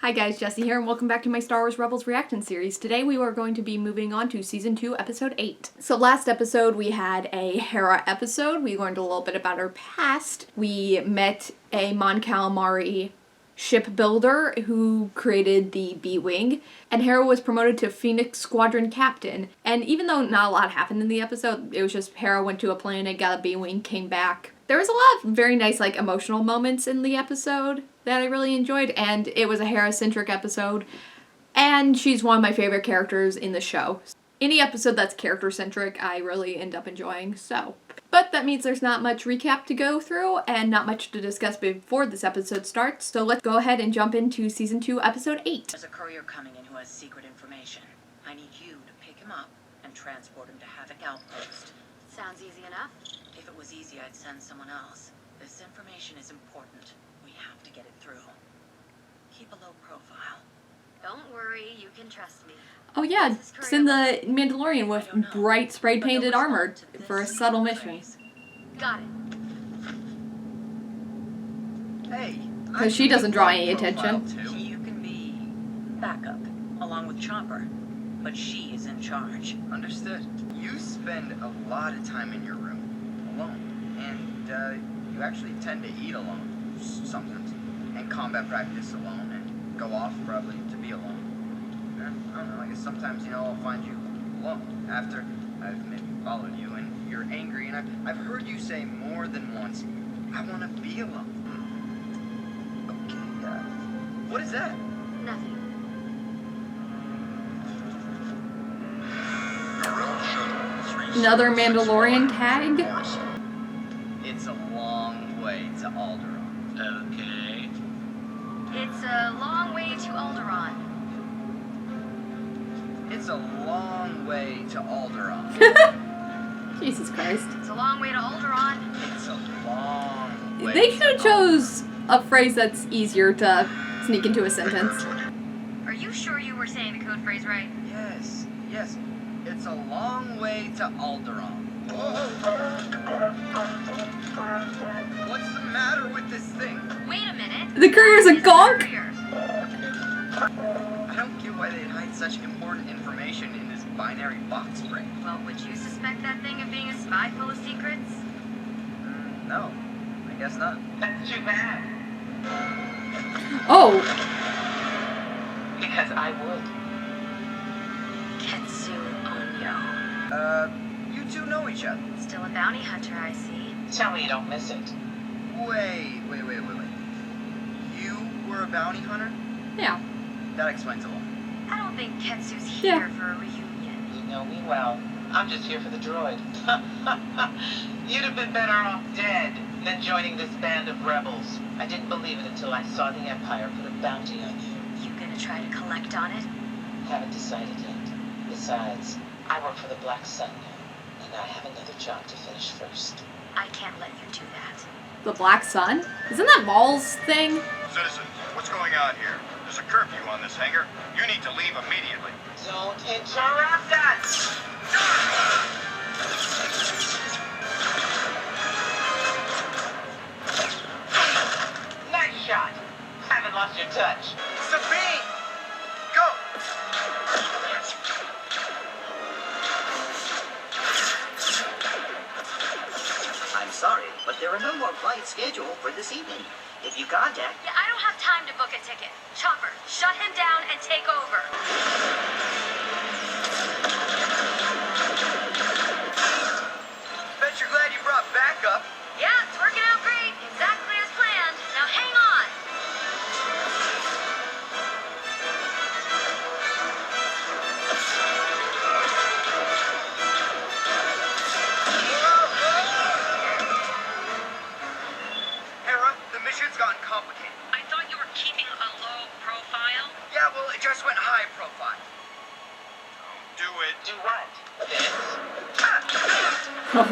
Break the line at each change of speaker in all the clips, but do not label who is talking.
Hi guys, Jessie here, and welcome back to my Star Wars Rebels reaction series. Today we are going to be moving on to Season 2, Episode 8. So last episode we had a Hera episode. We learned a little bit about her past. We met a Mon Calamari shipbuilder who created the B-Wing, and Hera was promoted to Phoenix Squadron Captain. And even though not a lot happened in the episode, it was just Hera went to a planet, got a B-Wing, came back. There was a lot of very nice, emotional moments in the episode that I really enjoyed, and it was a Hera-centric episode, and she's one of my favorite characters in the show. Any episode that's character-centric, I really end up enjoying, so. But that means there's not much recap to go through, and not much to discuss before this episode starts, so let's go ahead and jump into Season 2, Episode 8.
There's a courier coming in who has secret information. I need you to pick him up and transport him to Havoc Outpost.
Sounds easy enough.
If it was easy, I'd send someone else. This information is important. We have to get it through. Keep a low profile.
Don't worry, you can trust me.
Oh yeah, send the Mandalorian with bright spray-painted armor for a subtle mission.
Got it.
Hey,
because she doesn't draw any attention.
You can be backup, along with Chopper. But she is in charge.
Understood. You spend a lot of time in your room, alone. And, you actually tend to eat alone, sometimes. And combat practice alone, and go off, probably, to be alone. I don't know, I guess sometimes, I'll find you alone. After I've maybe followed you, and you're angry, and I've heard you say more than once, I want to be alone. Okay, what is that?
Nothing.
Another Mandalorian tag?
It's a long way to Alderaan.
Okay.
It's a long way to Alderaan.
It's a long way to Alderaan.
Jesus Christ.
It's a long way to Alderaan.
It's a long way.
They should have chose a phrase that's easier to sneak into a sentence.
Are you sure you were saying the code phrase right?
Yes. It's a long way to Alderaan. What's the matter with this thing?
Wait a minute.
The courier's a gonk?
I don't get why they'd hide such important information in this binary box frame.
Well, would you suspect that thing of being a spy full of secrets?
No, I guess not.
That's too bad.
Oh.
Because I would.
Ketsu Onyo.
You two know each other.
Still a bounty hunter, I see.
Tell me you don't miss it.
Wait. You were a bounty hunter?
Yeah.
That explains a lot.
I don't think Ketsu's here for a reunion.
You know me well. I'm just here for the droid. You'd have been better off dead than joining this band of rebels. I didn't believe it until I saw the Empire put a bounty on you.
You gonna try to collect on it?
Haven't decided yet. Besides, I work for the Black Sun now, and I have another job to finish first.
I can't let you do that.
The Black Sun? Isn't that Maul's thing?
Citizens, what's going on here? There's a curfew on this hangar. You need to leave immediately.
Don't interrupt us! Nice shot. Haven't lost your touch.
Sabine! Go!
I'm sorry, but there are no more flights scheduled for this evening. If you contact...
Yeah, I don't have time to book a ticket. Chopper, shut him down and take over.
Bet you're glad you brought backup.
Yeah, it's working out great. Exactly as planned. Now hang on.
Hera, the mission's gotten complicated.
I thought you were keeping a low profile.
Yeah, well, it just went high profile.
Do it.
Do what? This?
Oh.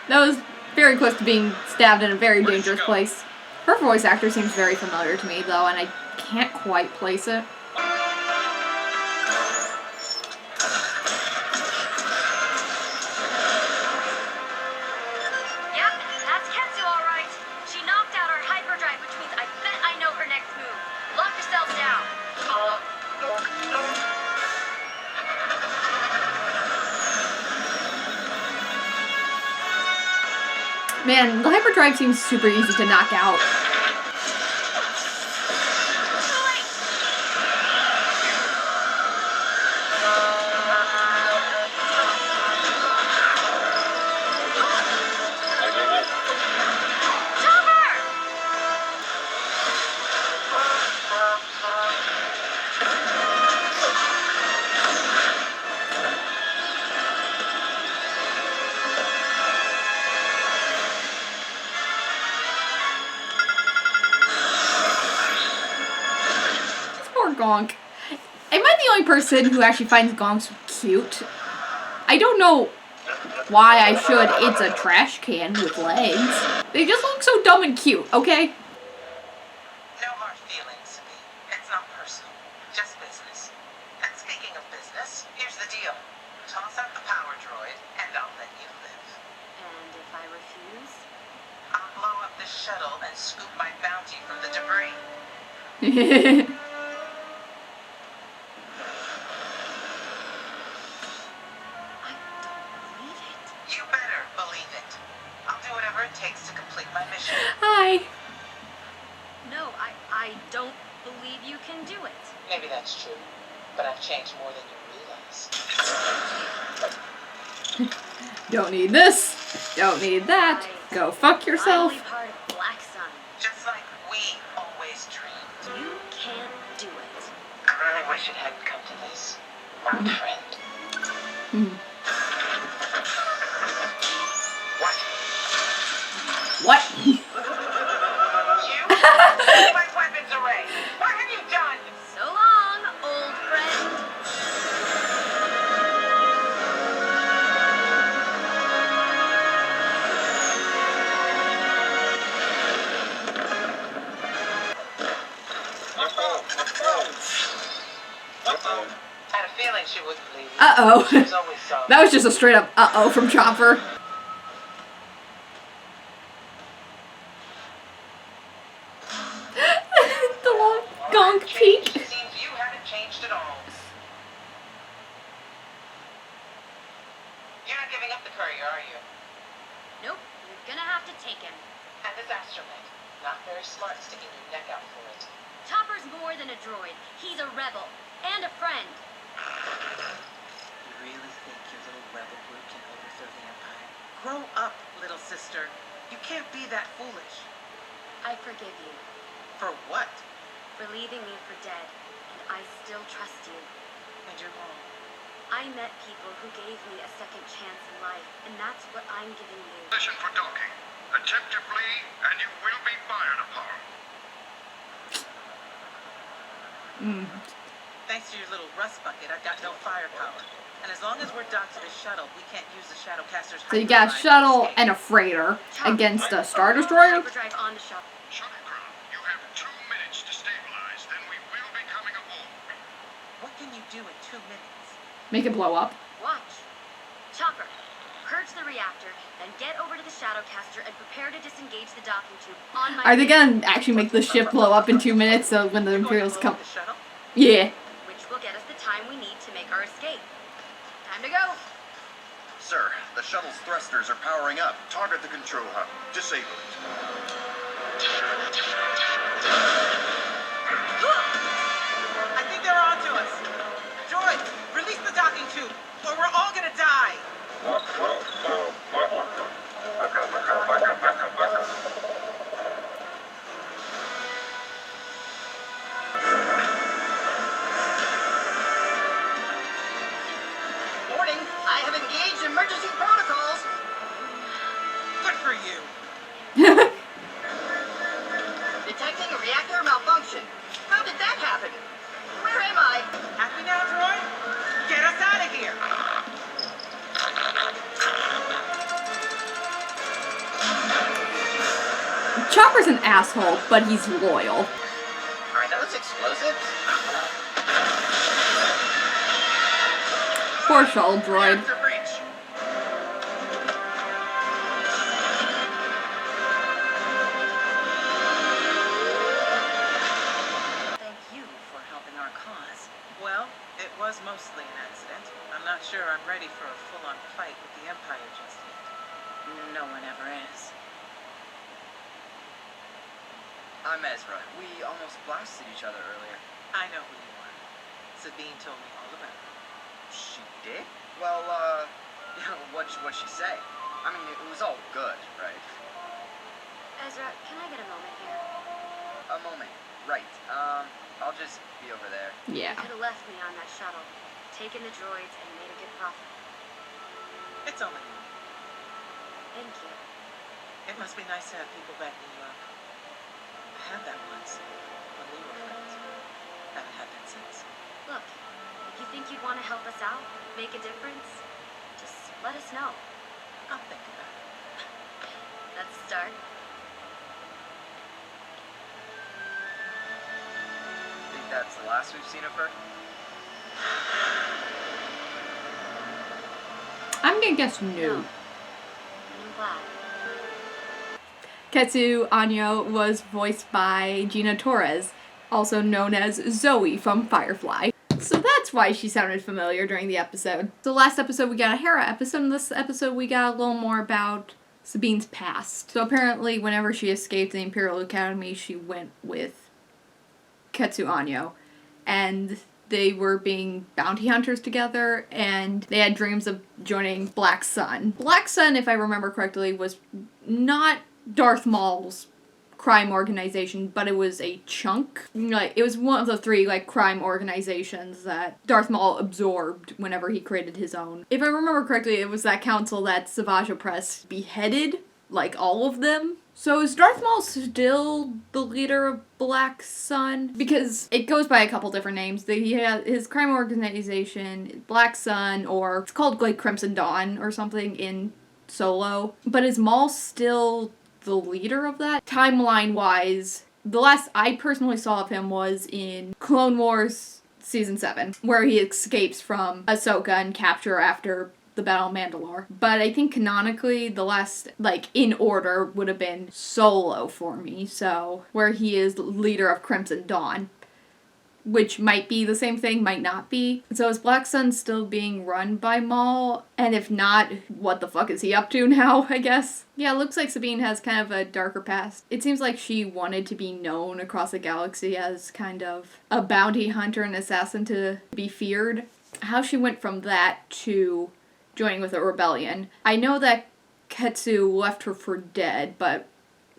That was very close to being stabbed in a very dangerous place. Her voice actor seems very familiar to me, though, and I can't quite place it.
Yep, that's Ketsu all right. She knocked out our hyperdrive, which means I bet I know her next move. Lock yourselves down.
Man, the hyperdrive seems super easy to knock out.
Too late. Chopper!
Poor Gonk. Am I the only person who actually finds Gonks cute? I don't know why I should. It's a trash can with legs. They just look so dumb and cute, okay?
No hard feelings, Sabine. It's not personal. Just business. And speaking of business, here's the deal. Toss out the power droid, and I'll let you live.
And if I refuse?
I'll blow up this shuttle and scoop my bounty from the debris.
I don't believe it.
You better believe it. I'll do whatever it takes to complete my mission.
Hi.
No, I don't believe you can do it.
Maybe that's true, but I've changed more than you realize.
Don't need this. Don't need that. Go fuck yourself.
Finally part of Black Sun.
Just like we always dreamed.
You can't do it.
I really wish it hadn't come to this, my friend.
Hmm.
What?
What?
You? My weapons array. What have you done?
So long, old friend.
I had a feeling she wouldn't leave. She
Uh-oh.
was always so.
That was just a straight up uh-oh from Chopper. The little Gonk peek.
Seems you haven't changed at all. You're not giving up the courier, are you?
Nope, you're gonna have to take him.
And this astromech. Not very smart sticking your neck out for it.
Chopper's more than a droid. He's a rebel. And a friend.
You really think your little rebel group can overthrow the Empire? Grow up, little sister. You can't be that foolish.
I forgive you
For what?
for leaving me for dead, and I still trust you.
And you're wrong.
I met people who gave me a second chance in life, and that's what I'm giving you.
Position for docking. Attempt to flee, and you will be fired upon.
Thanks to your little rust bucket, I've got no firepower. And as long as we're docked to the shuttle, we can't use the Shadowcaster's
So you got a
hyperdrive
shuttle
to escape.
and a freighter against a Star
Throw the
Destroyer?
hyperdrive on the shuttle.
Shuttlecraft, you have 2 minutes to stabilize, then we will be coming aboard.
What can you do in 2 minutes?
Make it blow up.
Watch. Chopper, purge the reactor, then get over to the Shadowcaster and prepare to disengage the docking tube on my
Are they gonna actually make the ship blow up in 2 minutes so when the
You're going to
Imperials
blow
come?
up the shuttle?
Yeah.
which will get us the time we need to make our escape. Time to go.
Sir, the shuttle's thrusters are powering up. Target the control hub. Disable it.
I think they're onto us. Droid, release the docking tube, or we're all gonna die.
Warning, I have engaged emergency protocols.
Good for you.
Detecting a reactor malfunction. How did that happen? Where am I?
Happy now, Droid? Get us out of here.
Mandalore's an asshole, but he's loyal.
Are those explosives?
Poor shuttle droid.
Reactor breach.
Thank you for helping our cause.
Well, it was mostly an accident. I'm not sure I'm ready for a full-on fight with the Empire just yet.
No one ever is.
I'm Ezra. We almost blasted each other earlier.
I know who you are. Sabine told me all about it.
She did? Well, what'd she say? I mean, it was all good, right?
Ezra, can I get a moment here?
A moment. Right. I'll just be over there.
Yeah.
You could have left me on that shuttle, taken the droids, and made a good profit.
It's only you.
Thank you.
It must be nice to have people backing you up. I had that once, when we were friends. Haven't had that since.
Look, if you think you'd want to help us out, make a difference, just let us know.
I'll think about it.
That's a start.
Think that's the last we've seen of her?
I'm gonna guess no.
And I'm glad.
Ketsu Anyo was voiced by Gina Torres, also known as Zoe from Firefly. So that's why she sounded familiar during the episode. So last episode we got a Hera episode, and this episode we got a little more about Sabine's past. So apparently whenever she escaped the Imperial Academy, she went with Ketsu Anyo, and they were being bounty hunters together, and they had dreams of joining Black Sun. Black Sun, if I remember correctly, was not Darth Maul's crime organization, but it was a chunk. Like, it was one of the three, like, crime organizations that Darth Maul absorbed whenever he created his own. If I remember correctly, it was that council that Savage Opress beheaded, like, all of them. So is Darth Maul still the leader of Black Sun? Because it goes by a couple different names. He had his crime organization, Black Sun, or it's called, like, Crimson Dawn or something in Solo. But is Maul still the leader of that? Timeline-wise, the last I personally saw of him was in Clone Wars Season 7, where he escapes from Ahsoka and capture after the Battle of Mandalore. But I think canonically, the last, like, in order would have been Solo for me, so, where he is leader of Crimson Dawn. Which might be the same thing, might not be. So is Black Sun still being run by Maul? And if not, what the fuck is he up to now, I guess? Yeah, it looks like Sabine has kind of a darker past. It seems like she wanted to be known across the galaxy as kind of a bounty hunter and assassin to be feared. How she went from that to joining with a rebellion. I know that Ketsu left her for dead, but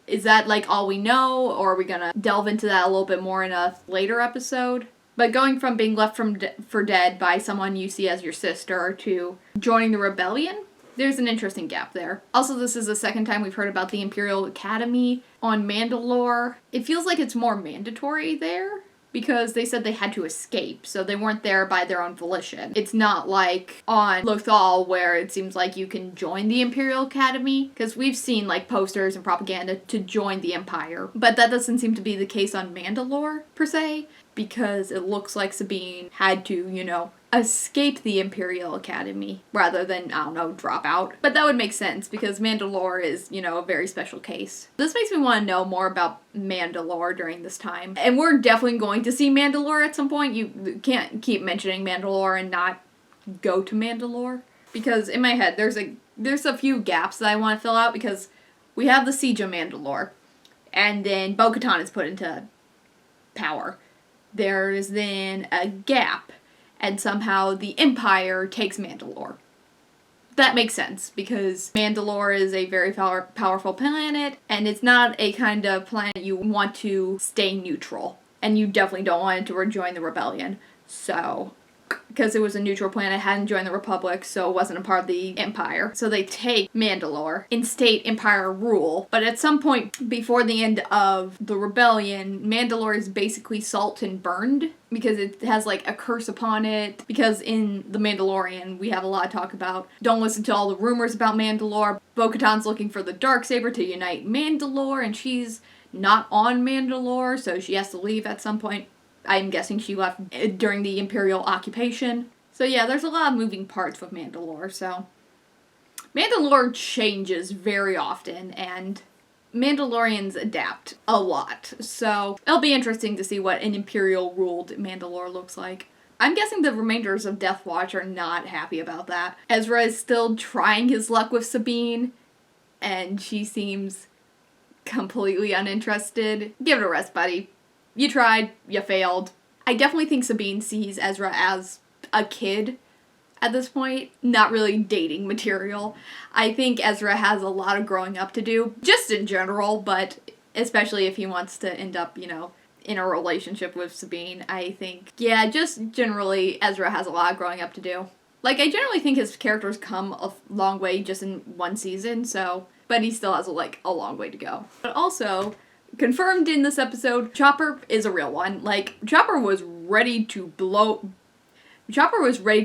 is that, like, all we know, or are we gonna delve into that a little bit more in a later episode? But going from being left for dead by someone you see as your sister to joining the rebellion, there's an interesting gap there. Also, this is the second time we've heard about the Imperial Academy on Mandalore. It feels like it's more mandatory there, because they said they had to escape, so they weren't there by their own volition. It's not like on Lothal, where it seems like you can join the Imperial Academy, because we've seen, like, posters and propaganda to join the Empire, but that doesn't seem to be the case on Mandalore, per se, because it looks like Sabine had to, you know, escape the Imperial Academy rather than, I don't know, drop out. But that would make sense because Mandalore is, you know, a very special case. This makes me want to know more about Mandalore during this time. And we're definitely going to see Mandalore at some point. You can't keep mentioning Mandalore and not go to Mandalore. Because in my head, there's a few gaps that I want to fill out because we have the Siege of Mandalore. And then Bo-Katan is put into power. There is then a gap. And somehow the Empire takes Mandalore. That makes sense, because Mandalore is a very powerful planet, and it's not a kind of planet you want to stay neutral. And you definitely don't want it to rejoin the rebellion. So, because it was a neutral planet, hadn't joined the Republic, so it wasn't a part of the Empire. So they take Mandalore, instate Empire rule, but at some point before the end of the rebellion, Mandalore is basically salt and burned, because it has, like, a curse upon it. Because in The Mandalorian, we have a lot of talk about, don't listen to all the rumors about Mandalore. Bo-Katan's looking for the Darksaber to unite Mandalore, and she's not on Mandalore, so she has to leave at some point. I'm guessing she left during the Imperial occupation. So yeah, there's a lot of moving parts with Mandalore, so. Mandalore changes very often, and Mandalorians adapt a lot, so it'll be interesting to see what an Imperial-ruled Mandalore looks like. I'm guessing the remainders of Death Watch are not happy about that. Ezra is still trying his luck with Sabine, and she seems completely uninterested. Give it a rest, buddy. You tried, you failed. I definitely think Sabine sees Ezra as a kid at this point, not really dating material. I think Ezra has a lot of growing up to do, just in general, but especially if he wants to end up, you know, in a relationship with Sabine, I think, yeah, just generally, Ezra has a lot of growing up to do. Like, I generally think his character's come a long way just in one season, so, but he still has, like, a long way to go. But also, confirmed in this episode, Chopper is a real one. Like, Chopper was ready to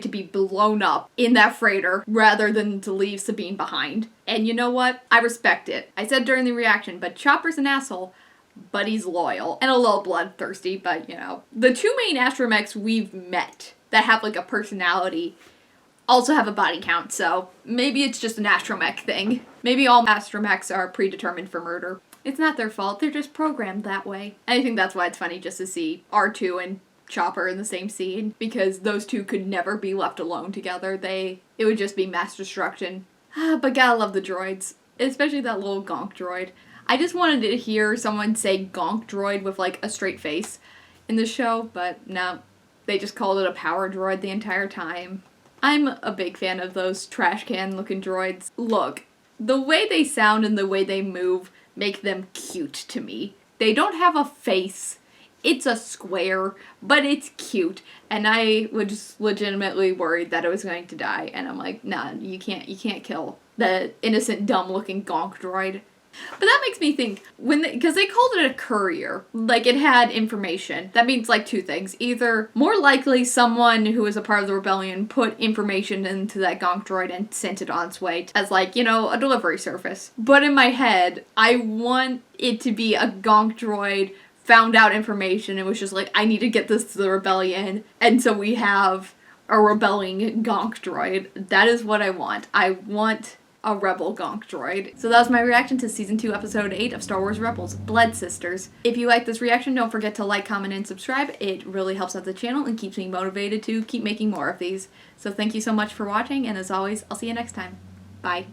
be blown up in that freighter rather than to leave Sabine behind. And you know what? I respect it. I said during the reaction, but Chopper's an asshole, but he's loyal and a little bloodthirsty, but you know. The two main astromechs we've met that have like a personality also have a body count, so maybe it's just an astromech thing. Maybe all astromechs are predetermined for murder. It's not their fault, they're just programmed that way. And I think that's why it's funny just to see R2 and Chopper in the same scene, because those two could never be left alone together. It would just be mass destruction. But gotta love the droids, especially that little gonk droid. I just wanted to hear someone say gonk droid with like a straight face in the show, but no, they just called it a power droid the entire time. I'm a big fan of those trash can looking droids. Look, the way they sound and the way they move make them cute to me. They don't have a face. It's a square, but it's cute, and I was legitimately worried that it was going to die, and I'm like, nah, you can't kill the innocent, dumb-looking gonk droid. But that makes me think, because they called it a courier, like it had information. That means like two things. Either, more likely, someone who was a part of the rebellion put information into that gonk droid and sent it on its way as like, you know, a delivery service. But in my head, I want it to be a gonk droid found out information and was just like, I need to get this to the rebellion, and so we have a rebelling gonk droid. That is what I want. I want a rebel gonk droid. So that was my reaction to Season 2, Episode 8 of Star Wars Rebels, Blood Sisters. If you like this reaction, don't forget to like, comment, and subscribe. It really helps out the channel and keeps me motivated to keep making more of these. So thank you so much for watching, and as always, I'll see you next time. Bye.